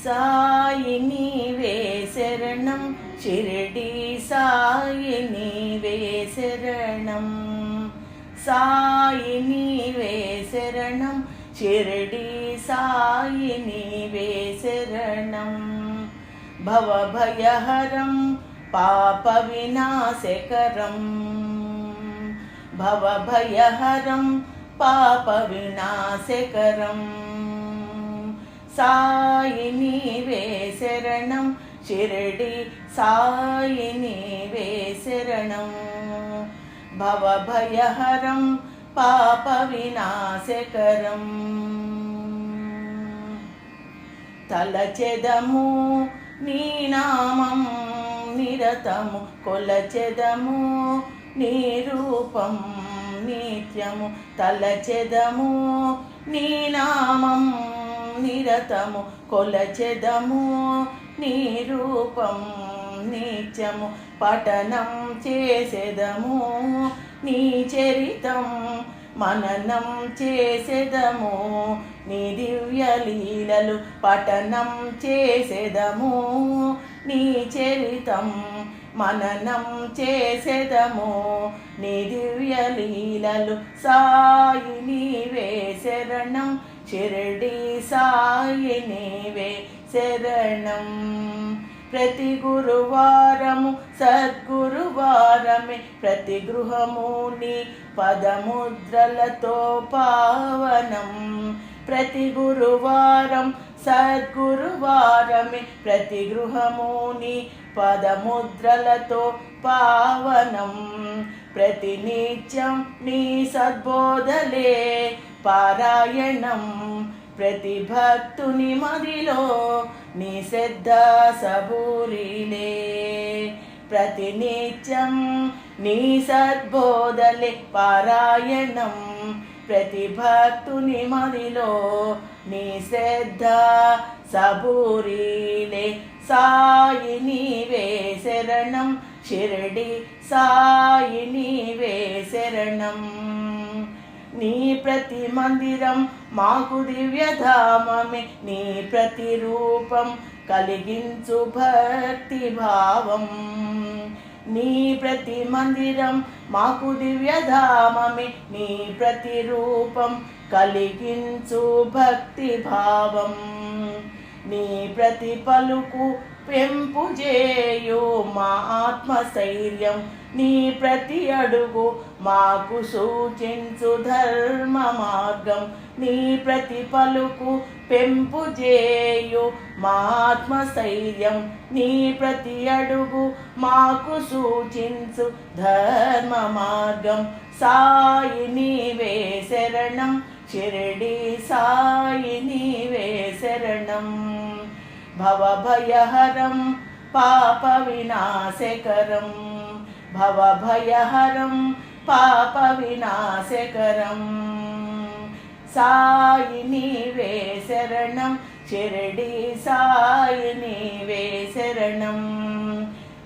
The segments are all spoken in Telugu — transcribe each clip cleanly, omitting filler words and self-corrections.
సాయి నీవే శరణం షిరిడి సాయి నీవే శరణం సాయి నీవే శరణం షిరిడి సాయి నీవే శరణం భవభయహరం పాప వినాశకరం భవభయహరం పాప వినాశకరం సాయి నీవే శరణం షిరిడి సాయి నీవే శరణం భవభయహరం పాప వినాశకరం తలచెదము నీ నామం నిరతము కొలచెదము నీ రూపం నిత్యము తలచెదము నీ నామం నిరతము కొలచెదము నీ రూపం నిత్యము పఠనం చేసెదము నీ చరితం మననం చేసెదము నీ దివ్య లీలలు పఠనం చేసెదము నీ చరితం మననం చేసెదము నీ దివ్య లీలలు సాయి నీవే శరణం షిరిడి సాయి నీవే శరణం ప్రతి గురువారము సద్గురువారమే ప్రతి గృహము నీ పదముద్రలతో పావనం ప్రతి గురువారం సద్గురువారమే ప్రతి గృహము నీ పదముద్రలతో పావనం ప్రతి నిత్యం నీ సద్బోధలే పారాయణం ప్రతి భక్తుని మదిలో నీ శ్రద్ధ సబూరిలే ప్రతి నిత్యం నీ సద్బోధలే పారాయణం ప్రతి భక్తుని మదిలో నీ శ్రద్ధ సబూరిలే సాయి నీవే శరణం షిరిడి సాయి నీవే శరణం నీ ప్రతి మందిరం మాకు దివ్యధామమే నీ ప్రతి రూపం కలిగించు భక్తి భావం నీ ప్రతి మందిరం మాకు దివ్యధామమే నీ ప్రతి రూపం కలిగించు భక్తి భావం నీ ప్రతి పలుకు పెంపు చేయు మా ఆత్మస్థైర్యం నీ ప్రతి అడుగు మాకు సూచించు ధర్మ మార్గం నీ ప్రతి పలుకు పెంపు చేయు మా ఆత్మస్థైర్యం నీ ప్రతి అడుగు మాకు సూచించు ధర్మ మార్గం సాయి నీవే శరణం షిరిడి సాయి నీవే శరణం భవభయహరం పాప వినాశకరం భవభయహరం పాప వినాశకరం సాయి నీవే శరణం షిరిడి సాయి నీవే శరణం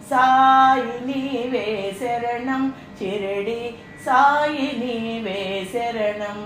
సాయి నీవే శరణం షిరిడి సాయి నీవే శరణం